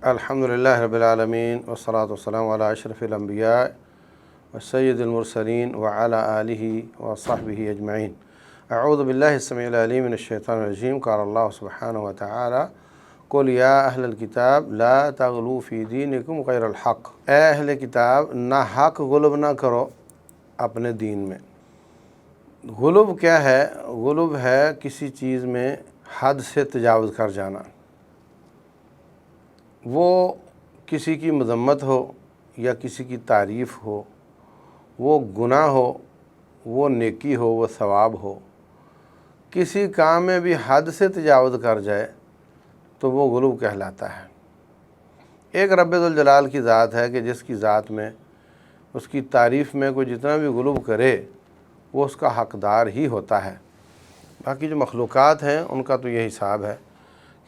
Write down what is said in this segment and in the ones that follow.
الحمدللہ رب العالمین والصلاة والسلام علی اشرف الانبیاء والسید المرسلین وعلی آلہ وصحبہ اجمعین۔ اعوذ باللہ السمیع العلیم من الشیطان الرجیم۔ قال اللہ سبحانہ وتعالی قل یا اہل الکتاب لا تغلوا فی دینکم غیر الحق۔ اے اہل کتاب، نہ حق غلب نہ کرو اپنے دین میں۔ غلب کیا ہے؟ غلب ہے کسی چیز میں حد سے تجاوز کر جانا، وہ کسی کی مذمت ہو یا کسی کی تعریف ہو، وہ گناہ ہو، وہ نیکی ہو، وہ ثواب ہو، کسی کام میں بھی حد سے تجاوز کر جائے تو وہ غلب کہلاتا ہے۔ ایک رب ذوالجلال کی ذات ہے کہ جس کی ذات میں، اس کی تعریف میں کوئی جتنا بھی غلب کرے وہ اس کا حقدار ہی ہوتا ہے۔ باقی جو مخلوقات ہیں ان کا تو یہ حساب ہے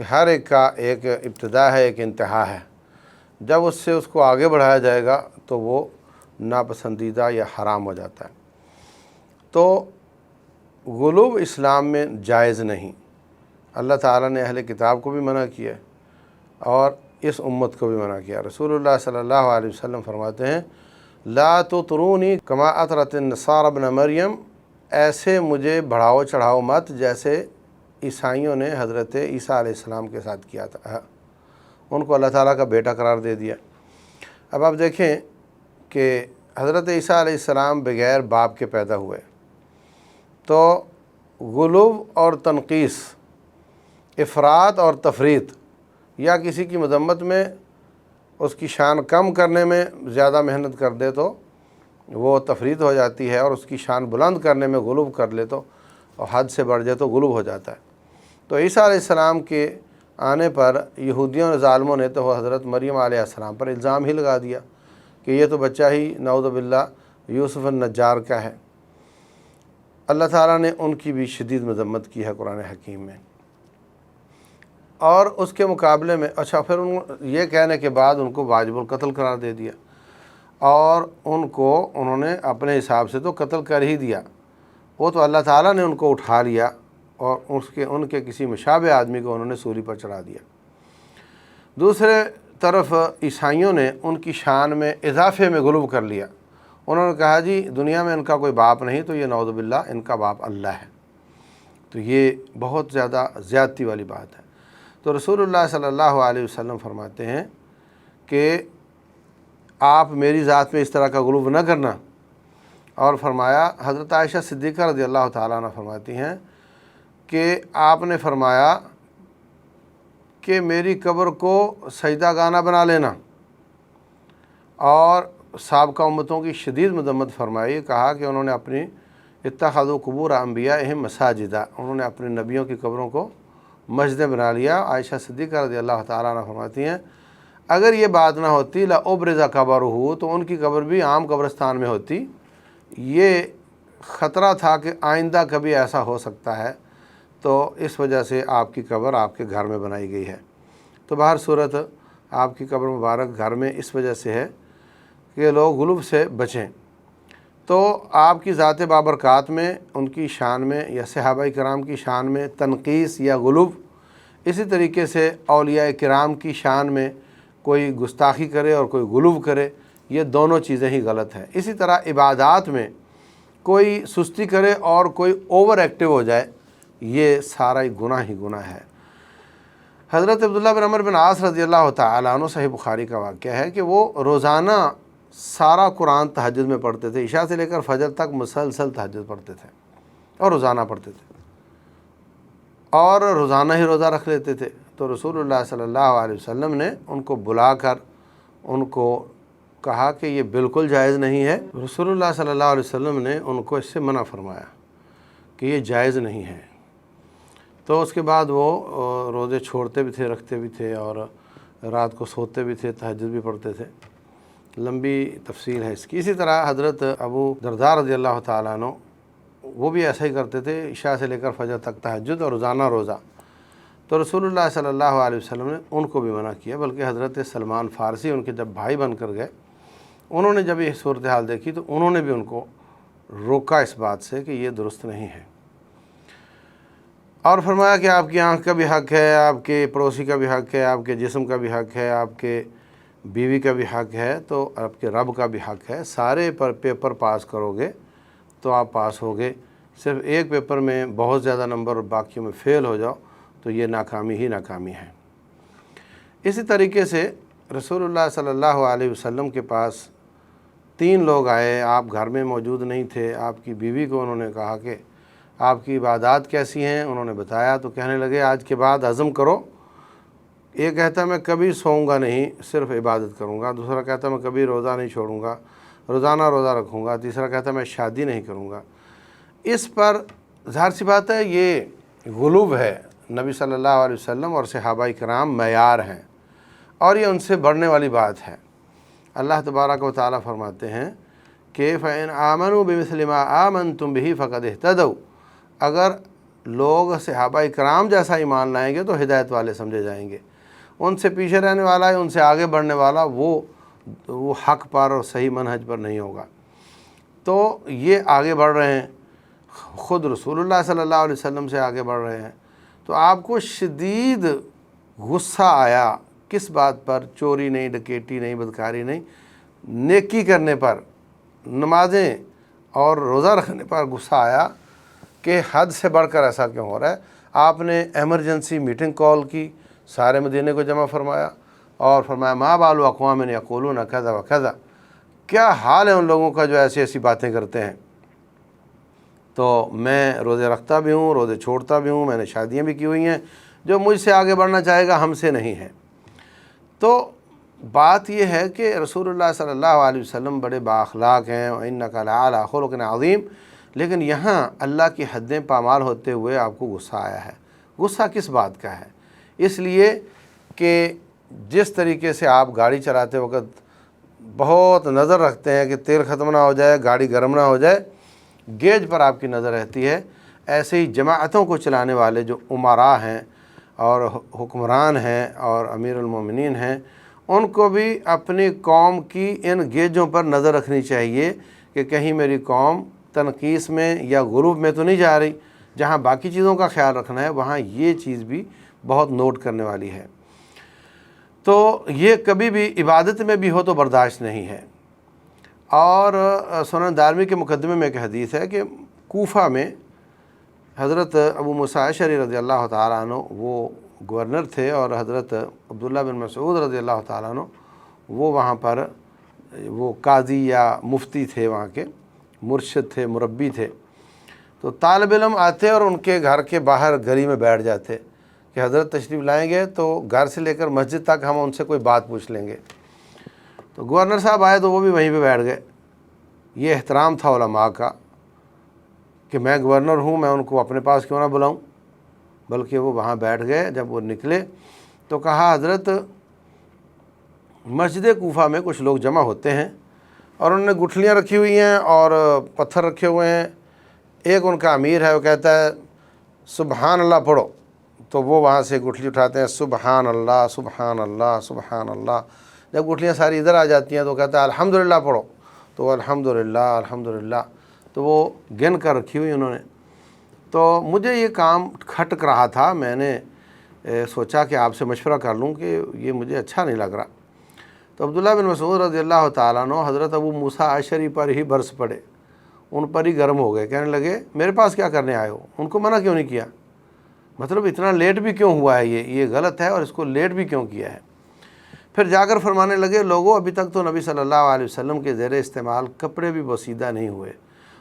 کہ ہر ایک کا ایک ابتدا ہے، ایک انتہا ہے۔ جب اس سے اس کو آگے بڑھایا جائے گا تو وہ ناپسندیدہ یا حرام ہو جاتا ہے۔ تو غلب اسلام میں جائز نہیں۔ اللہ تعالیٰ نے اہل کتاب کو بھی منع کیا اور اس امت کو بھی منع کیا۔ رسول اللہ صلی اللہ علیہ وسلم فرماتے ہیں لا تطرونی کما اطرت النصارى ابن مریم، ایسے مجھے بڑھاؤ چڑھاؤ مت جیسے عیسائیوں نے حضرت عیسیٰ علیہ السلام کے ساتھ کیا تھا، ان کو اللہ تعالیٰ کا بیٹا قرار دے دیا۔ اب آپ دیکھیں کہ حضرت عیسیٰ علیہ السلام بغیر باپ کے پیدا ہوئے، تو غلو اور تنقیص، افراط اور تفریط، یا کسی کی مذمت میں اس کی شان کم کرنے میں زیادہ محنت کر دے تو وہ تفریط ہو جاتی ہے، اور اس کی شان بلند کرنے میں غلو کر لے تو اور حد سے بڑھ جائے تو غلو ہو جاتا ہے۔ تو عیسیٰ علیہ السلام کے آنے پر یہودیوں اور ظالموں نے تو حضرت مریم علیہ السلام پر الزام ہی لگا دیا کہ یہ تو بچہ ہی نعوذ باللہ یوسف النجار کا ہے۔ اللہ تعالیٰ نے ان کی بھی شدید مذمت کی ہے قرآن حکیم میں، اور اس کے مقابلے میں پھر یہ کہنے کے بعد ان کو واجب القتل قرار دے دیا، اور انہوں نے اپنے حساب سے تو قتل کر ہی دیا۔ وہ تو اللہ تعالیٰ نے ان کو اٹھا لیا اور ان کے کسی مشابہ آدمی کو انہوں نے سولی پر چڑھا دیا۔ دوسرے طرف عیسائیوں نے ان کی شان میں اضافے میں غلو کر لیا۔ انہوں نے کہا جی دنیا میں ان کا کوئی باپ نہیں، تو یہ نعوذ باللہ ان کا باپ اللہ ہے۔ تو یہ بہت زیادہ زیادتی والی بات ہے۔ تو رسول اللہ صلی اللہ علیہ وسلم فرماتے ہیں کہ آپ میری ذات میں اس طرح کا غلو نہ کرنا، اور فرمایا، حضرت عائشہ صدیقہ رضی اللہ تعالیٰ عنہ فرماتی ہیں کہ آپ نے فرمایا کہ میری قبر کو سجدہ گانا بنا لینا، اور سابقہ امتوں کی شدید مذمت فرمائی، کہا کہ انہوں نے اپنی اتخذوا قبور انبیائہم مساجدہ، انہوں نے اپنے نبیوں کی قبروں کو مسجدیں بنا لیا۔ عائشہ صدیقہ رضی اللہ تعالیٰ عنہ فرماتی ہیں اگر یہ بات نہ ہوتی لأبرز قبرہ، تو ان کی قبر بھی عام قبرستان میں ہوتی۔ یہ خطرہ تھا کہ آئندہ کبھی ایسا ہو سکتا ہے، تو اس وجہ سے آپ کی قبر آپ کے گھر میں بنائی گئی ہے۔ تو بہر صورت آپ کی قبر مبارک گھر میں اس وجہ سے ہے کہ لوگ غلو سے بچیں۔ تو آپ کی ذات بابرکات میں، ان کی شان میں یا صحابہ کرام کی شان میں تنقیص یا غلو، اسی طریقے سے اولیاء کرام کی شان میں کوئی گستاخی کرے اور کوئی غلو کرے، یہ دونوں چیزیں ہی غلط ہیں۔ اسی طرح عبادات میں کوئی سستی کرے اور کوئی اوور ایکٹیو ہو جائے، یہ سارا ہی گناہ ہے۔ حضرت عبداللہ بن عمر بن عاص رضی اللہ تعالیٰ عنہ، صحیح بخاری کا واقعہ ہے کہ وہ روزانہ سارا قرآن تہجد میں پڑھتے تھے، عشاء سے لے کر فجر تک مسلسل تہجد پڑھتے تھے، اور روزانہ پڑھتے تھے، اور روزانہ ہی روزہ رکھ لیتے تھے۔ تو رسول اللہ صلی اللہ علیہ وسلم نے ان کو بلا کر ان کو کہا کہ یہ بالکل جائز نہیں ہے۔ رسول اللہ صلی اللہ علیہ وسلم نے ان کو اس سے منع فرمایا کہ یہ جائز نہیں ہے۔ تو اس کے بعد وہ روزے چھوڑتے بھی تھے، رکھتے بھی تھے، اور رات کو سوتے بھی تھے، تہجد بھی پڑھتے تھے۔ لمبی تفصیل ہے اس کی۔ اسی طرح حضرت ابو درداء رضی اللہ تعالیٰ عنہ، وہ بھی ایسا ہی کرتے تھے، عشاء سے لے کر فجر تک تہجد اور روزانہ روزہ۔ تو رسول اللہ صلی اللہ علیہ وسلم نے ان کو بھی منع کیا، بلکہ حضرت سلمان فارسی ان کے جب بھائی بن کر گئے، انہوں نے جب یہ صورتحال دیکھی تو انہوں نے بھی ان کو روکا اس بات سے کہ یہ درست نہیں ہے۔ اور فرمایا کہ آپ کی آنکھ کا بھی حق ہے، آپ کے پڑوسی کا بھی حق ہے، آپ کے جسم کا بھی حق ہے، آپ کے بیوی کا بھی حق ہے، تو آپ کے رب کا بھی حق ہے۔ سارے پر پیپر پاس کرو گے تو آپ پاس ہوگے، صرف ایک پیپر میں بہت زیادہ نمبر اور باقیوں میں فیل ہو جاؤ تو یہ ناکامی ہی ناکامی ہے۔ اسی طریقے سے رسول اللہ صلی اللہ علیہ وسلم کے پاس 3 لوگ آئے، آپ گھر میں موجود نہیں تھے، آپ کی بیوی کو انہوں نے کہا کہ آپ کی عبادات کیسی ہیں، انہوں نے بتایا تو کہنے لگے آج کے بعد عزم کرو۔ ایک کہتا میں کبھی سوؤں گا نہیں، صرف عبادت کروں گا، دوسرا کہتا میں کبھی روزہ نہیں چھوڑوں گا، روزانہ روزہ رکھوں گا، تیسرا کہتا میں شادی نہیں کروں گا۔ اس پر ظاہر سی بات ہے یہ غلو ہے، نبی صلی اللہ علیہ وسلم اور صحابہ کرام معیار ہیں اور یہ ان سے بڑھنے والی بات ہے۔ اللہ تبارک و تعالیٰ فرماتے ہیں کہ فَإِنْ آمَنُوا بِمِثْلِ مَا آمَنْتُمْ بِهِ فَقَدِ اهْتَدَوْا، اگر لوگ صحابہ کرام جیسا ایمان لائیں گے تو ہدایت والے سمجھے جائیں گے۔ ان سے پیچھے رہنے والا ہے، ان سے آگے بڑھنے والا وہ حق پر اور صحیح منہج پر نہیں ہوگا۔ تو یہ آگے بڑھ رہے ہیں، خود رسول اللہ صلی اللہ علیہ وسلم سے آگے بڑھ رہے ہیں، تو آپ کو شدید غصہ آیا کس بات پر؟ چوری نہیں، ڈکیٹی نہیں، بدکاری نہیں، نیکی کرنے پر، نمازیں اور روزہ رکھنے پر غصہ آیا کہ حد سے بڑھ کر ایسا کیوں ہو رہا ہے۔ آپ نے ایمرجنسی میٹنگ کال کی، سارے مدینے کو جمع فرمایا اور فرمایا ما بال اقوام یقولون کذا و کذا، کیا حال ہے ان لوگوں کا جو ایسی ایسی باتیں کرتے ہیں۔ تو میں روزے رکھتا بھی ہوں، روزے چھوڑتا بھی ہوں، میں نے شادیاں بھی کی ہوئی ہیں، جو مجھ سے آگے بڑھنا چاہے گا ہم سے نہیں ہے۔ تو بات یہ ہے کہ رسول اللہ صلی اللہ علیہ وسلم بڑے بااخلاق ہیں، وَإِنَّكَ لَعَلَىٰ خُلُقٍ عَظِيمٍ، لیکن یہاں اللہ کی حدیں پامال ہوتے ہوئے آپ کو غصہ آیا ہے۔ غصہ کس بات کا ہے؟ اس لیے کہ جس طریقے سے آپ گاڑی چلاتے وقت بہت نظر رکھتے ہیں کہ تیل ختم نہ ہو جائے، گاڑی گرم نہ ہو جائے، گیج پر آپ کی نظر رہتی ہے، ایسے ہی جماعتوں کو چلانے والے جو امراء ہیں اور حکمران ہیں اور امیر المومنین ہیں، ان کو بھی اپنی قوم کی ان گیجوں پر نظر رکھنی چاہیے کہ کہیں میری قوم تنقیص میں یا غروب میں تو نہیں جا رہی۔ جہاں باقی چیزوں کا خیال رکھنا ہے وہاں یہ چیز بھی بہت نوٹ کرنے والی ہے۔ تو یہ کبھی بھی عبادت میں بھی ہو تو برداشت نہیں ہے۔ اور سنن دارمی کے مقدمے میں ایک حدیث ہے کہ کوفہ میں حضرت ابو موسیٰ اشعری رضی اللہ تعالیٰ عنہ وہ گورنر تھے اور حضرت عبداللہ بن مسعود رضی اللہ تعالیٰ عنہ وہ وہاں پر وہ قاضی یا مفتی تھے، وہاں کے مرشد تھے، مربی تھے۔ تو طالب علم آتے اور ان کے گھر کے باہر گلی میں بیٹھ جاتے کہ حضرت تشریف لائیں گے تو گھر سے لے کر مسجد تک ہم ان سے کوئی بات پوچھ لیں گے۔ تو گورنر صاحب آئے تو وہ بھی وہیں پہ بیٹھ گئے۔ یہ احترام تھا علماء کا کہ میں گورنر ہوں، میں ان کو اپنے پاس کیوں نہ بلاؤں، بلکہ وہ وہاں بیٹھ گئے۔ جب وہ نکلے تو کہا حضرت مسجد کوفہ میں کچھ لوگ جمع ہوتے ہیں اور انہوں نے گٹھلیاں رکھی ہوئی ہیں اور پتھر رکھے ہوئے ہیں۔ ایک ان کا امیر ہے، وہ کہتا ہے سبحان اللہ پڑھو، تو وہ وہاں سے گٹھلی اٹھاتے ہیں سبحان اللہ سبحان اللہ سبحان اللہ۔ جب گٹھلیاں ساری ادھر آ جاتی ہیں تو کہتا ہے الحمدللہ پڑھو، تو الحمدللہ الحمدللہ، تو وہ گن کر رکھی ہوئی انہوں نے۔ تو مجھے یہ کام کھٹک رہا تھا، میں نے سوچا کہ آپ سے مشورہ کر لوں کہ یہ مجھے اچھا نہیں لگ رہا۔ تو عبداللہ بن مسعود رضی اللہ تعالیٰ عنہ حضرت ابو موسیٰ اشعری پر ہی برس پڑے، ان پر ہی گرم ہو گئے، کہنے لگے میرے پاس کیا کرنے آئے ہو، ان کو منع کیوں نہیں کیا؟ مطلب اتنا لیٹ بھی کیوں ہوا ہے، یہ غلط ہے اور اس کو لیٹ بھی کیوں کیا ہے؟ پھر جا کر فرمانے لگے لوگوں ابھی تک تو نبی صلی اللہ علیہ وسلم کے زیر استعمال کپڑے بھی بوسیدہ نہیں ہوئے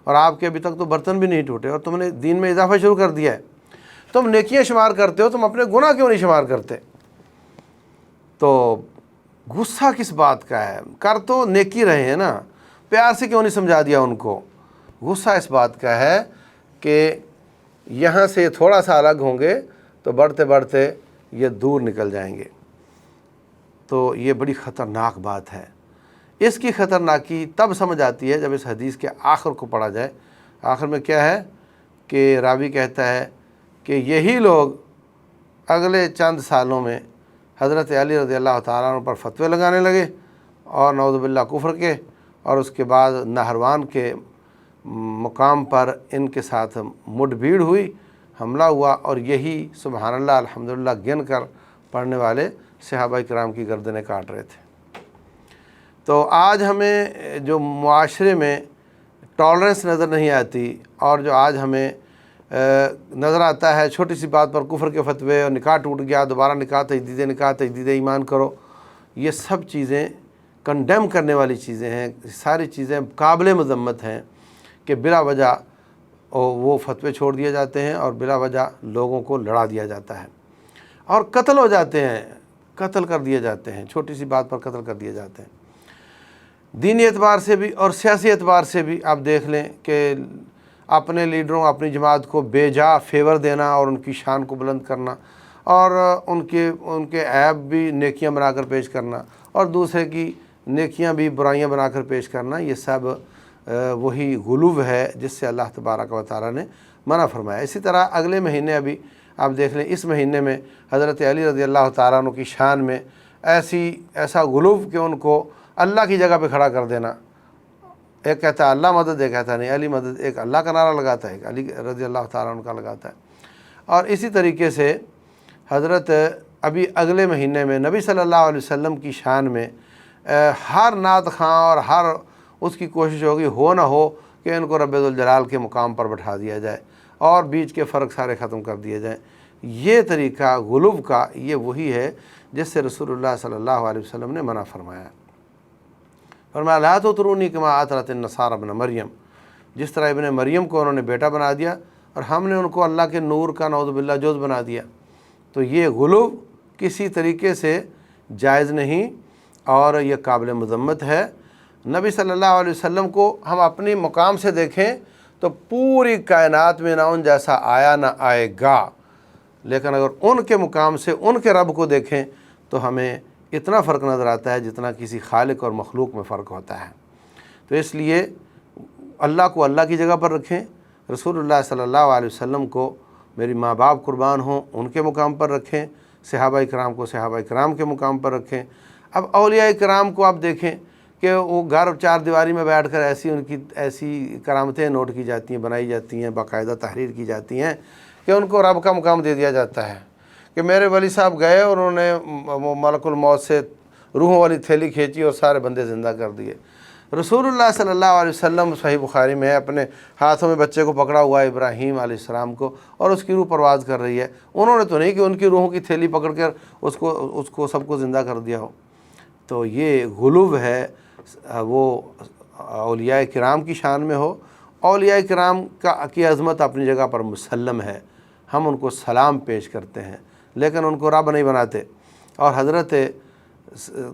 اور آپ کے ابھی تک تو برتن بھی نہیں ٹوٹے اور تم نے دین میں اضافہ شروع کر دیا ہے۔ تم نیکیاں شمار کرتے ہو، تم اپنے گناہ کیوں نہیں شمار کرتے؟ تو غصہ کس بات کا ہے؟ کر تو نیکی رہے ہیں نا، پیار سے کیوں نہیں سمجھا دیا ان کو؟ غصہ اس بات کا ہے کہ یہاں سے تھوڑا سا الگ ہوں گے تو بڑھتے بڑھتے یہ دور نکل جائیں گے۔ تو یہ بڑی خطرناک بات ہے۔ اس کی خطرناکی تب سمجھ آتی ہے جب اس حدیث کے آخر کو پڑھا جائے۔ آخر میں کیا ہے کہ راوی کہتا ہے کہ یہی لوگ اگلے چند سالوں میں حضرت علی رضی اللہ تعالیٰ عنہ پر فتوے لگانے لگے اور نعوذ باللہ کفر کے، اور اس کے بعد نہروان کے مقام پر ان کے ساتھ مڈ بھیڑ ہوئی، حملہ ہوا اور یہی سبحان اللہ الحمدللہ گن کر پڑھنے والے صحابہ کرام کی گردنیں کاٹ رہے تھے۔ تو آج ہمیں جو معاشرے میں ٹالرنس نظر نہیں آتی اور جو آج ہمیں نظر آتا ہے چھوٹی سی بات پر کفر کے فتوے اور نکاح ٹوٹ گیا دوبارہ نکاح تجدید ایمان کرو، یہ سب چیزیں کنڈیم کرنے والی چیزیں ہیں، ساری چیزیں قابل مذمت ہیں کہ بلا وجہ وہ فتوے چھوڑ دیے جاتے ہیں اور بلا وجہ لوگوں کو لڑا دیا جاتا ہے اور قتل ہو جاتے ہیں، قتل کر دیے جاتے ہیں، چھوٹی سی بات پر قتل کر دیے جاتے ہیں۔ دینی اعتبار سے بھی اور سیاسی اعتبار سے بھی آپ دیکھ لیں کہ اپنے لیڈروں اپنی جماعت کو بے جا فیور دینا اور ان کی شان کو بلند کرنا اور ان کے عیب بھی نیکیاں بنا کر پیش کرنا اور دوسرے کی نیکیاں بھی برائیاں بنا کر پیش کرنا، یہ سب وہی غلو ہے جس سے اللہ تبارک و تعالیٰ نے منع فرمایا۔ اسی طرح اگلے مہینے ابھی آپ دیکھ لیں، اس مہینے میں حضرت علی رضی اللہ تعالیٰ عنہ کی شان میں ایسا غلو کہ ان کو اللہ کی جگہ پہ کھڑا کر دینا، ایک کہتا ہے اللہ مدد، ایک کہتا نہیں علی مدد، ایک اللہ کا نعرہ لگاتا ہے، ایک علی رضی اللہ تعالیٰ عنہ کا لگاتا ہے۔ اور اسی طریقے سے حضرت ابھی اگلے مہینے میں نبی صلی اللہ علیہ وسلم کی شان میں ہر نعت خواں اور ہر اس کی کوشش ہوگی ہو نہ ہو کہ ان کو رب ذوالجلال کے مقام پر بٹھا دیا جائے اور بیچ کے فرق سارے ختم کر دیے جائیں۔ یہ طریقہ غلو کا یہ وہی ہے جس سے رسول اللہ صلی اللہ علیہ وسلم نے منع فرمایا۔ فرمایا لا تطرونی کما اطرت النصارى ابن مریم، جس طرح ابن مریم کو انہوں نے بیٹا بنا دیا اور ہم نے ان کو اللہ کے نور کا نعوذ باللہ جز بنا دیا، تو یہ غلو کسی طریقے سے جائز نہیں اور یہ قابل مذمت ہے۔ نبی صلی اللہ علیہ وسلم کو ہم اپنی مقام سے دیکھیں تو پوری کائنات میں نہ ان جیسا آیا نہ آئے گا، لیکن اگر ان کے مقام سے ان کے رب کو دیکھیں تو ہمیں اتنا فرق نظر آتا ہے جتنا کسی خالق اور مخلوق میں فرق ہوتا ہے۔ تو اس لیے اللہ کو اللہ کی جگہ پر رکھیں، رسول اللہ صلی اللہ علیہ وسلم کو میری ماں باپ قربان ہوں ان کے مقام پر رکھیں، صحابہ کرام کو صحابہ کرام کے مقام پر رکھیں۔ اب اولیاء کرام کو آپ دیکھیں کہ وہ گھر چار دیواری میں بیٹھ کر ایسی کرامتیں نوٹ کی جاتی ہیں، بنائی جاتی ہیں، باقاعدہ تحریر کی جاتی ہیں کہ ان کو رب کا مقام دے دیا جاتا ہے کہ میرے ولی صاحب گئے اور انہوں نے ملک الموت سے روحوں والی تھیلی کھینچی اور سارے بندے زندہ کر دیے۔ رسول اللہ صلی اللہ علیہ وسلم صحیح بخاری میں اپنے ہاتھوں میں بچے کو پکڑا ہوا ہے ابراہیم علیہ السلام کو اور اس کی روح پرواز کر رہی ہے، انہوں نے تو نہیں کہ ان کی روحوں کی تھیلی پکڑ کر اس کو سب کو زندہ کر دیا ہو۔ تو یہ غلو ہے، وہ اولیاء کرام کی شان میں ہو۔ اولیاء کرام کی عظمت اپنی جگہ پر مسلم ہے، ہم ان کو سلام پیش کرتے ہیں لیکن ان کو رب نہیں بناتے۔ اور حضرت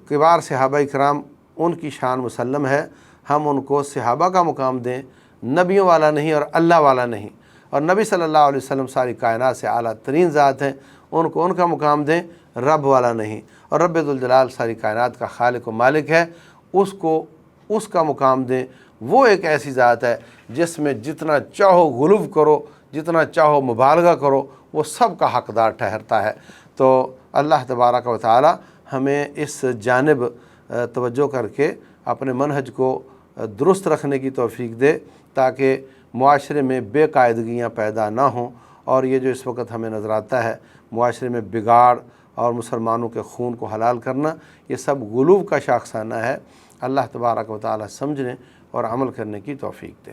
کبار صحابہ کرام ان کی شان مسلم ہے، ہم ان کو صحابہ کا مقام دیں، نبیوں والا نہیں اور اللہ والا نہیں۔ اور نبی صلی اللہ علیہ وسلم ساری کائنات سے اعلیٰ ترین ذات ہیں، ان کو ان کا مقام دیں، رب والا نہیں۔ اور رب ذوالجلال ساری کائنات کا خالق و مالک ہے، اس کو اس کا مقام دیں۔ وہ ایک ایسی ذات ہے جس میں جتنا چاہو غلو کرو، جتنا چاہو مبالغہ کرو، وہ سب کا حقدار ٹھہرتا ہے۔ تو اللہ تبارک و تعالی ہمیں اس جانب توجہ کر کے اپنے منہج کو درست رکھنے کی توفیق دے تاکہ معاشرے میں بے قاعدگیاں پیدا نہ ہوں۔ اور یہ جو اس وقت ہمیں نظر آتا ہے معاشرے میں بگاڑ اور مسلمانوں کے خون کو حلال کرنا، یہ سب غلو کا شاخسانہ ہے۔ اللہ تبارک و تعالی سمجھنے اور عمل کرنے کی توفیق دے۔